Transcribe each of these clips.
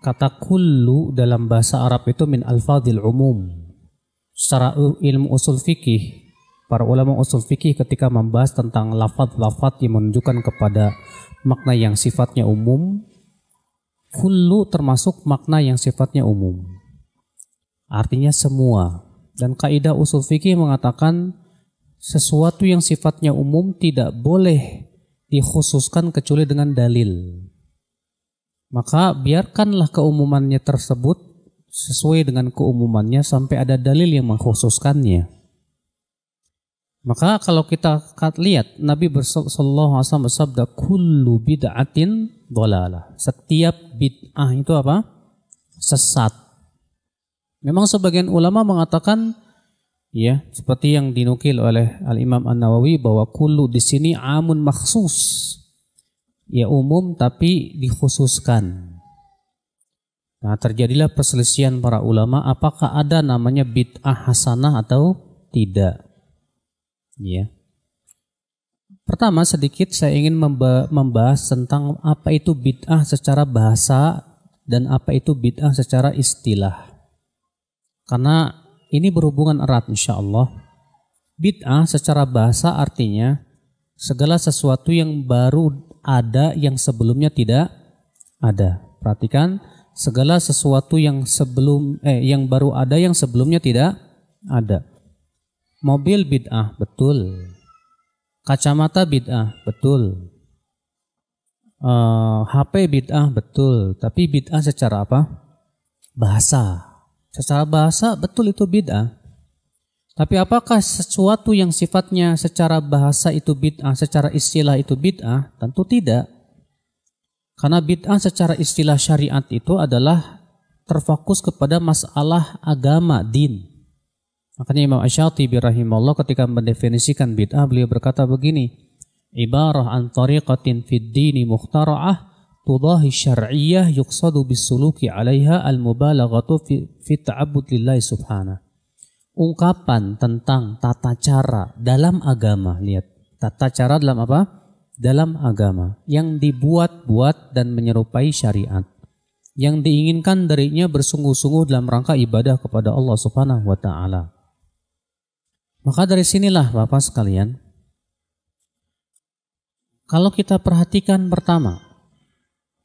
kata kullu dalam bahasa Arab itu min alfadhil umum. Secara ilmu usul fikih, para ulama usul fikih ketika membahas tentang lafadz-lafadz yang menunjukkan kepada makna yang sifatnya umum, kullu termasuk makna yang sifatnya umum. Artinya semua. Dan kaidah usul fikih mengatakan sesuatu yang sifatnya umum tidak boleh dikhususkan kecuali dengan dalil. Maka biarkanlah keumumannya tersebut sesuai dengan keumumannya sampai ada dalil yang mengkhususkannya. Maka kalau kita lihat Nabi sallallahu alaihi wasallam bersabda kullu bid'atin dhalalah. Setiap bid'ah itu apa? Sesat. Memang sebagian ulama mengatakan ya, seperti yang dinukil oleh Al-Imam An-Nawawi bahwa kullu di sini amun makhsus. Ya umum tapi dikhususkan. Nah, terjadilah perselisihan para ulama apakah ada namanya bid'ah hasanah atau tidak. Ya. Pertama sedikit saya ingin membahas tentang apa itu bid'ah secara bahasa dan apa itu bid'ah secara istilah. Karena ini berhubungan erat insyaallah. Bid'ah secara bahasa artinya segala sesuatu yang baru ada yang sebelumnya tidak ada. Perhatikan, segala sesuatu yang yang baru ada yang sebelumnya tidak ada. Mobil bid'ah, betul. Kacamata bid'ah, betul. HP bid'ah, betul. Tapi bid'ah secara apa? Bahasa. Secara bahasa betul itu bid'ah. Tapi apakah sesuatu yang sifatnya secara bahasa itu bid'ah, secara istilah itu bid'ah? Tentu tidak. Karena bid'ah secara istilah syariat itu adalah terfokus kepada masalah agama, din. Makanya Imam Asy-Syatibi rahimahullah ketika mendefinisikan bid'ah beliau berkata begini, ibarah an tariqatin fid dini mukhtara'ah tudahi syar'iyyah yuqsadu bisuluki 'alaiha al-mubalaghatu fi ta'abbud lillahi subhanahu. Ungkapan tentang tata cara dalam agama. Lihat, tata cara dalam apa? Dalam agama yang dibuat-buat dan menyerupai syariat. Yang diinginkan darinya bersungguh-sungguh dalam rangka ibadah kepada Allah Subhanahu wa taala. Maka dari sinilah Bapak sekalian, kalau kita perhatikan pertama,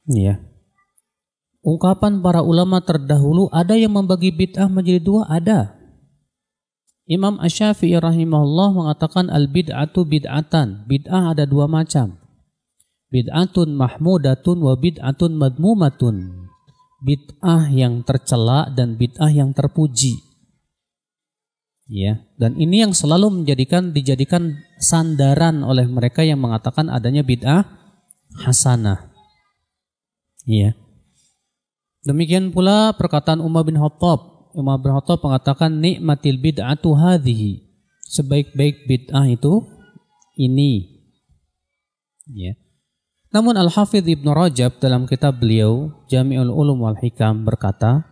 ya, ungkapan para ulama terdahulu ada yang membagi bid'ah menjadi dua, ada. Imam Asy-Syafi'i rahimahullah mengatakan al-bid'atu bid'atan. Bid'ah ada dua macam. Bid'atun mahmudatun wa bid'atun madmumatun. Bid'ah yang tercela dan bid'ah yang terpuji. Ya, dan ini yang selalu dijadikan sandaran oleh mereka yang mengatakan adanya bid'ah hasanah. Ya. Demikian pula perkataan Umar bin Khattab. Umar bin Khattab mengatakan nikmatil bid'atu hadhihi. Sebaik-baik bid'ah itu ini. Ya. Namun Al-Hafidz Ibnu Rajab dalam kitab beliau Jami'ul Ulum wal Hikam berkata,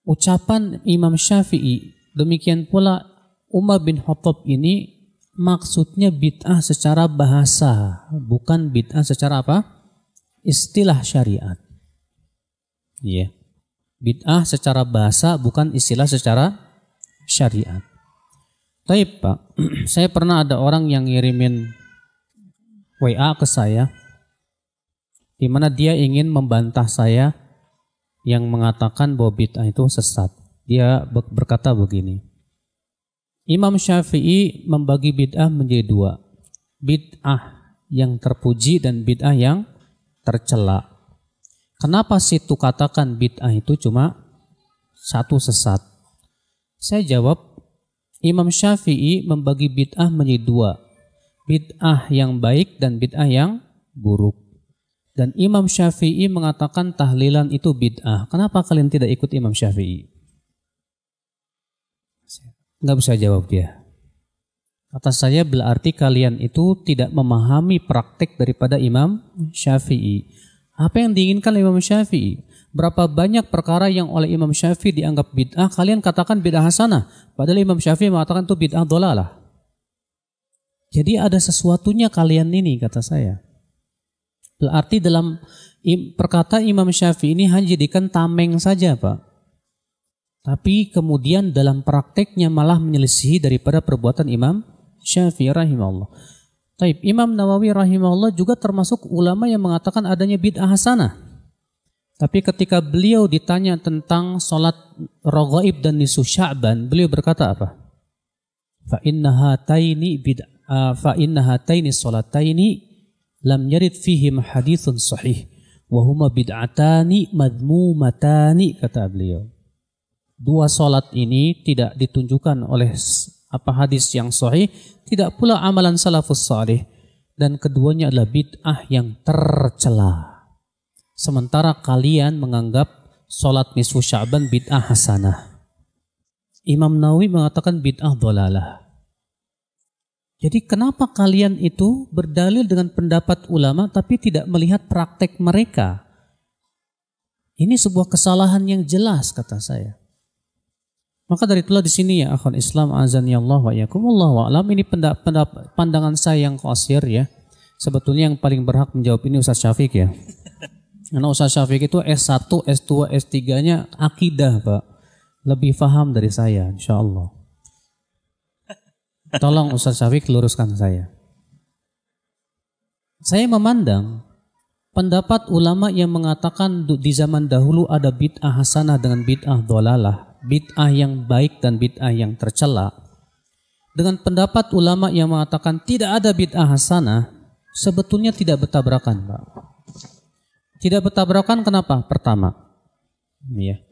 ucapan Imam Syafi'i demikian pula Umar bin Khattab ini maksudnya bid'ah secara bahasa, bukan bid'ah secara apa? Istilah syariat. Ya. Bid'ah secara bahasa bukan istilah secara syariat. Tapi Pak, saya pernah ada orang yang ngirimin WA ke saya di mana dia ingin membantah saya yang mengatakan bahwa bid'ah itu sesat. Dia berkata begini, Imam Syafi'i membagi bid'ah menjadi dua. Bid'ah yang terpuji dan bid'ah yang tercela. Kenapa situ katakan bid'ah itu cuma satu sesat? Saya jawab, Imam Syafi'i membagi bid'ah menjadi dua. Bid'ah yang baik dan bid'ah yang buruk. Dan Imam Syafi'i mengatakan tahlilan itu bid'ah. Kenapa kalian tidak ikut Imam Syafi'i? Nggak bisa jawab dia. Kata saya berarti kalian itu tidak memahami praktek daripada Imam Syafi'i. Apa yang diinginkan Imam Syafi'i? Berapa banyak perkara yang oleh Imam Syafi'i dianggap bid'ah, kalian katakan bid'ah hasanah. Padahal Imam Syafi'i mengatakan itu bid'ah dhalalah. Jadi ada sesuatunya kalian ini, kata saya. Berarti dalam Perkataan Imam Syafi'i ini hanya jadikan tameng saja, Pak. Tapi kemudian dalam prakteknya malah menyelisihi daripada perbuatan Imam Syafi'i rahimahullah. Taib, Imam Nawawi rahimahullah juga termasuk ulama yang mengatakan adanya bid'ah hasanah. Tapi ketika beliau ditanya tentang sholat raghaib dan nisfu Sya'ban, beliau berkata apa? Fa inna hataini sholataini lam yarid fihim hadithun sahih wa huma bid'atani madmumatani, kata beliau. Dua sholat ini tidak ditunjukkan oleh hadis yang sahih, tidak pula amalan salafus salih, dan keduanya adalah bid'ah yang tercela. Sementara kalian menganggap sholat nisfu Sya'ban bid'ah hasanah. Imam Nawawi mengatakan bid'ah dhalalah. Jadi kenapa kalian itu berdalil dengan pendapat ulama tapi tidak melihat praktek mereka? Ini sebuah kesalahan yang jelas, kata saya. Maka dari itulah di sini ya akhwan Islam azan ya Allah wa yakum wallahu a'lam, ini pandangan saya yang qasir ya. Sebetulnya yang paling berhak menjawab ini Ustaz Syafiq ya. Karena Ustaz Syafiq itu S1, S2, S3-nya akidah, Pak. Lebih paham dari saya insyaallah. Tolong Ustaz Syafiq luruskan saya. Saya memandang pendapat ulama yang mengatakan di zaman dahulu ada bid'ah hasanah dengan bid'ah dhalalah, bid'ah yang baik dan bid'ah yang tercela, dengan pendapat ulama yang mengatakan tidak ada bid'ah hasanah, sebetulnya tidak bertabrakan, Pak. Tidak bertabrakan kenapa? Pertama, ya,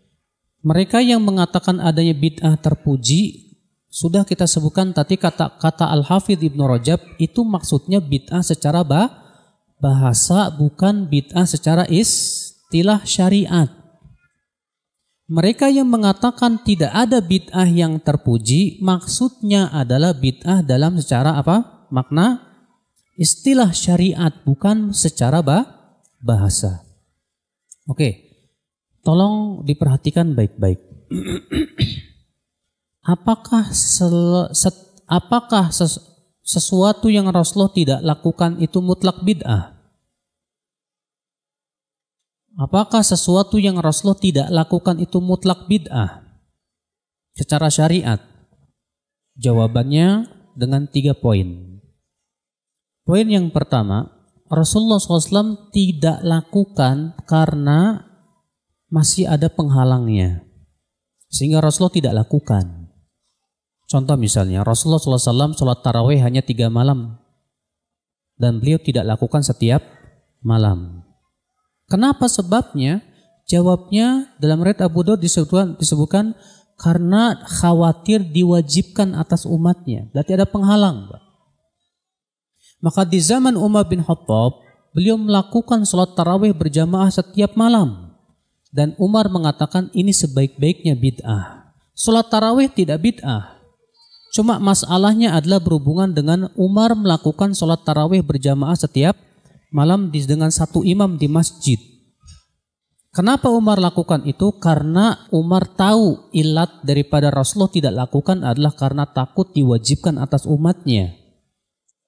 mereka yang mengatakan adanya bid'ah terpuji sudah kita sebutkan tadi, kata Al-Hafidh Ibnu Rajab itu maksudnya bid'ah secara bahasa, bukan bid'ah secara istilah syariat. Mereka yang mengatakan tidak ada bid'ah yang terpuji maksudnya adalah bid'ah dalam secara apa? Makna istilah syariat, bukan secara bahasa. Oke, tolong diperhatikan baik-baik. Apakah sesuatu yang Rasulullah tidak lakukan itu mutlak bid'ah? Apakah sesuatu yang Rasulullah tidak lakukan itu mutlak bid'ah secara syariat? Jawabannya dengan 3 poin. Poin yang pertama, Rasulullah SAW tidak lakukan karena masih ada penghalangnya, sehingga Rasulullah tidak lakukan. Contoh misalnya, Rasulullah SAW sholat tarawih hanya 3 malam dan beliau tidak lakukan setiap malam. Kenapa sebabnya? Jawabnya dalam riwayat Abu Daud disebutkan karena khawatir diwajibkan atas umatnya. Berarti ada penghalang, Pak. Maka di zaman Umar bin Khattab, beliau melakukan sholat tarawih berjamaah setiap malam. Dan Umar mengatakan ini sebaik-baiknya bid'ah. Sholat tarawih tidak bid'ah. Cuma masalahnya adalah berhubungan dengan Umar melakukan sholat tarawih berjamaah setiap malam dengan satu imam di masjid. Kenapa Umar lakukan itu? Karena Umar tahu ilat daripada Rasulullah tidak lakukan adalah karena takut diwajibkan atas umatnya.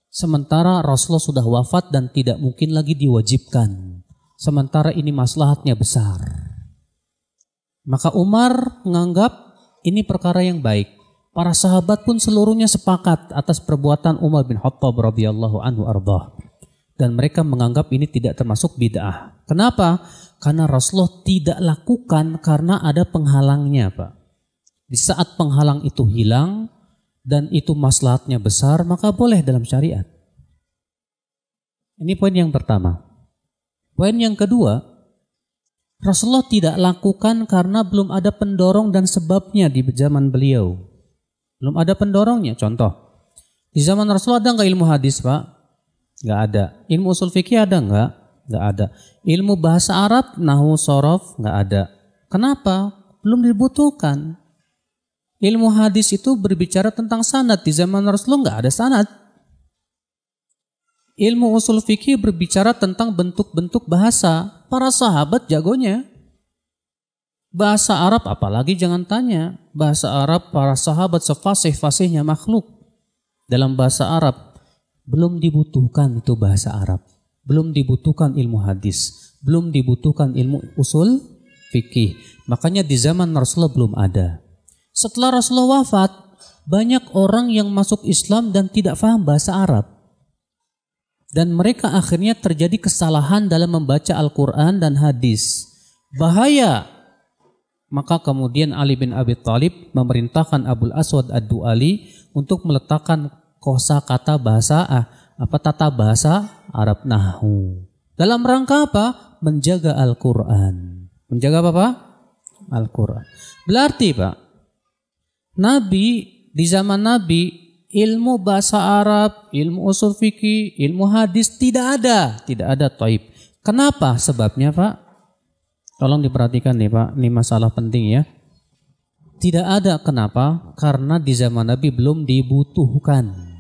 Sementara Rasulullah sudah wafat dan tidak mungkin lagi diwajibkan. Sementara ini maslahatnya besar. Maka Umar menganggap ini perkara yang baik. Para sahabat pun seluruhnya sepakat atas perbuatan Umar bin Khattab radhiyallahu anhu ardah. Dan mereka menganggap ini tidak termasuk bid'ah. Kenapa? Karena Rasulullah tidak lakukan karena ada penghalangnya, Pak. Di saat penghalang itu hilang dan itu maslahatnya besar, maka boleh dalam syariat. Ini poin yang pertama. Poin yang kedua, Rasulullah tidak lakukan karena belum ada pendorong dan sebabnya di zaman beliau. Belum ada pendorongnya. Contoh, di zaman Rasulullah ada nggak ilmu hadis, Pak? Nggak ada. Ilmu usul fikih ada nggak? Nggak ada. Ilmu bahasa Arab, nahwu, sorof, nggak ada. Kenapa? Belum dibutuhkan. Ilmu hadis itu berbicara tentang sanad. Di zaman Rasulullah nggak ada sanad. Ilmu usul fikih berbicara tentang bentuk-bentuk bahasa. Para sahabat jagonya. Bahasa Arab apalagi jangan tanya. Bahasa Arab para sahabat sefasih-fasihnya makhluk. Dalam bahasa Arab belum dibutuhkan itu bahasa Arab. belum dibutuhkan ilmu hadis, belum dibutuhkan ilmu usul fikih. Makanya di zaman Rasulullah belum ada. Setelah Rasulullah wafat, banyak orang yang masuk Islam dan tidak paham bahasa Arab. Dan mereka akhirnya terjadi kesalahan dalam membaca Al-Quran dan hadis. Bahaya. Maka kemudian Ali bin Abi Thalib memerintahkan Abul Aswad Ad-Du'ali untuk meletakkan kosakata bahasa tata bahasa Arab nahwu. Dalam rangka apa? Menjaga Al-Quran. Menjaga apa, Pak? Al-Quran. Berarti, Pak, Nabi, di zaman Nabi, ilmu bahasa Arab, ilmu usul fikih, ilmu hadis tidak ada taib. Kenapa? Sebabnya, Pak, tolong diperhatikan nih, Pak, ini masalah penting ya. Tidak ada. Kenapa? Karena di zaman Nabi belum dibutuhkan.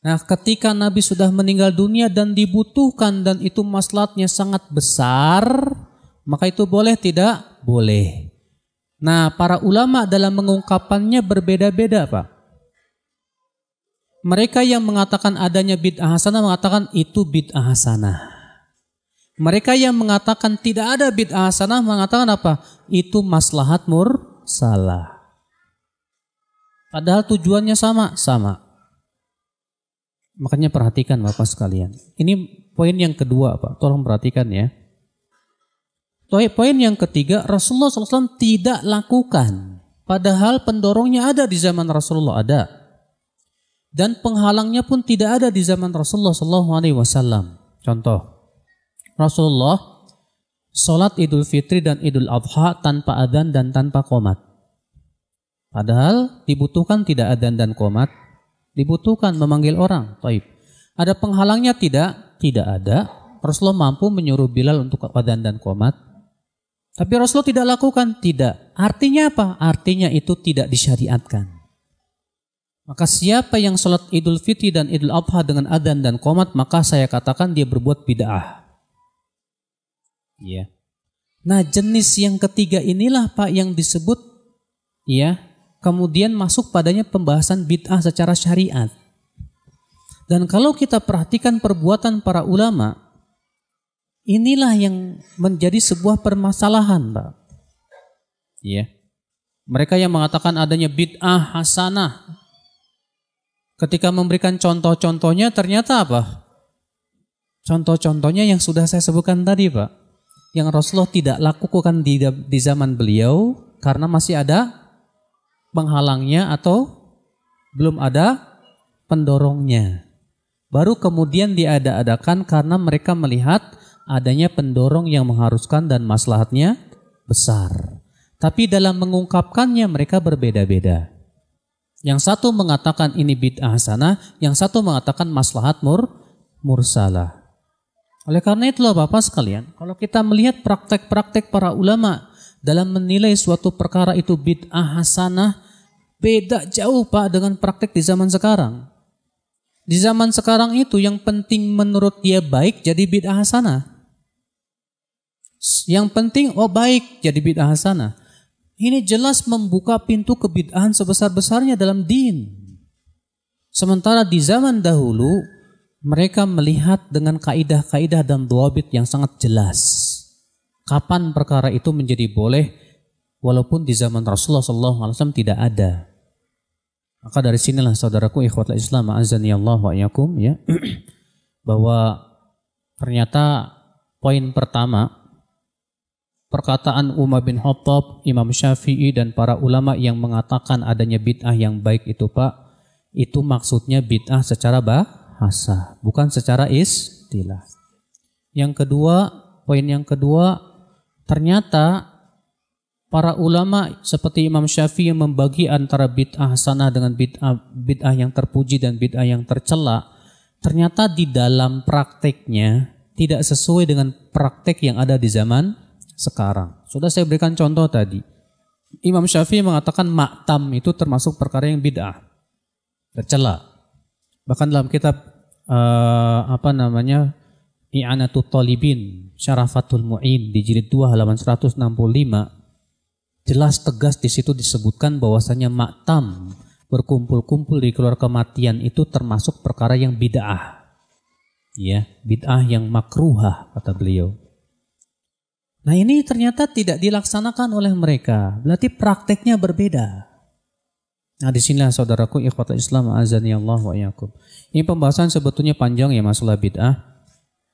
Nah, ketika Nabi sudah meninggal dunia dan dibutuhkan dan itu maslahatnya sangat besar, maka itu boleh tidak? Boleh. Nah, para ulama dalam mengungkapannya berbeda-beda, Pak. Mereka yang mengatakan adanya bid'ah hasanah mengatakan itu bid'ah hasanah. Mereka yang mengatakan tidak ada bid'ah hasanah mengatakan apa? Itu maslahat mursalah. Padahal tujuannya sama. Makanya perhatikan Bapak sekalian. Ini poin yang kedua, Pak. Tolong perhatikan ya. Poin yang ketiga, Rasulullah SAW tidak lakukan. Padahal pendorongnya ada di zaman Rasulullah ada. Dan penghalangnya pun tidak ada di zaman Rasulullah SAW. Contoh, Rasulullah sholat Idul Fitri dan Idul Adha tanpa adzan dan tanpa qomat. Padahal dibutuhkan tidak adzan dan qomat. Dibutuhkan memanggil orang. Taib. Ada penghalangnya tidak? Tidak ada. Rasulullah mampu menyuruh Bilal untuk adzan dan qomat. Tapi Rasulullah tidak lakukan. Tidak. Artinya apa? Artinya itu tidak disyariatkan. Maka siapa yang sholat Idul Fitri dan Idul Adha dengan adzan dan qomat, maka saya katakan dia berbuat bid'ah. Ya. Nah, jenis yang ketiga inilah, Pak, yang disebut ya, kemudian masuk padanya pembahasan bid'ah secara syariat. Dan kalau kita perhatikan perbuatan para ulama, inilah yang menjadi sebuah permasalahan, Pak. Ya. Mereka yang mengatakan adanya bid'ah hasanah, ketika memberikan contoh-contohnya ternyata apa? Contoh-contohnya yang sudah saya sebutkan tadi, Pak. Yang Rasulullah tidak lakukan di zaman beliau karena masih ada penghalangnya atau belum ada pendorongnya. Baru kemudian diada-adakan karena mereka melihat adanya pendorong yang mengharuskan dan maslahatnya besar. Tapi dalam mengungkapkannya mereka berbeda-beda. Yang satu mengatakan ini bid'ah hasanah, yang satu mengatakan maslahat mursalah. Oleh karena itulah Bapak sekalian, kalau kita melihat praktek-praktek para ulama dalam menilai suatu perkara itu bid'ah hasanah, beda jauh Pak dengan praktek di zaman sekarang. Di zaman sekarang itu yang penting menurut dia baik jadi bid'ah hasanah. Yang penting baik jadi bid'ah hasanah. Ini jelas membuka pintu kebid'ahan sebesar-besarnya dalam din. Sementara di zaman dahulu mereka melihat dengan kaidah-kaidah dan dhawabit yang sangat jelas. Kapan perkara itu menjadi boleh walaupun di zaman Rasulullah SAW tidak ada. Maka dari sinilah saudaraku ikhwatul Islam a'azzani Allah wa iyyakum ya, bahwa ternyata poin pertama perkataan Umar bin Khattab, Imam Syafi'i dan para ulama yang mengatakan adanya bid'ah yang baik itu Pak, itu maksudnya bid'ah secara bahasa, bukan secara istilah. Yang kedua, poin yang kedua, ternyata para ulama seperti Imam Syafi'i yang membagi antara bid'ah hasanah dengan bid'ah yang terpuji dan bid'ah yang tercela, ternyata di dalam prakteknya tidak sesuai dengan praktek yang ada di zaman sekarang. Sudah saya berikan contoh tadi. Imam Syafi'i mengatakan maktam itu termasuk perkara yang bid'ah, tercela. Bahkan dalam kitab I'anatut Talibin, Syarafatul Mu'in di jilid 2 halaman 165, jelas tegas di situ disebutkan bahwasanya maktam, berkumpul-kumpul di keluar kematian itu termasuk perkara yang bid'ah. Ya, bid'ah yang makruhah kata beliau. Nah ini ternyata tidak dilaksanakan oleh mereka. Berarti prakteknya berbeda. Nah disinilah saudaraku ikhwatul Islam azani Allah wa iyyakum. Ini pembahasan sebetulnya panjang ya masalah bid'ah.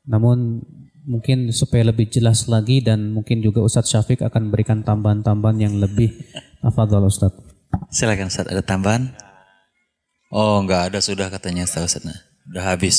Namun mungkin supaya lebih jelas lagi dan mungkin juga Ustadz Syafiq akan berikan tambahan-tambahan yang lebih. Afadhal Ustadz. Silakan Ustadz, ada tambahan? Oh enggak ada, sudah katanya Ustadz. Udah habis.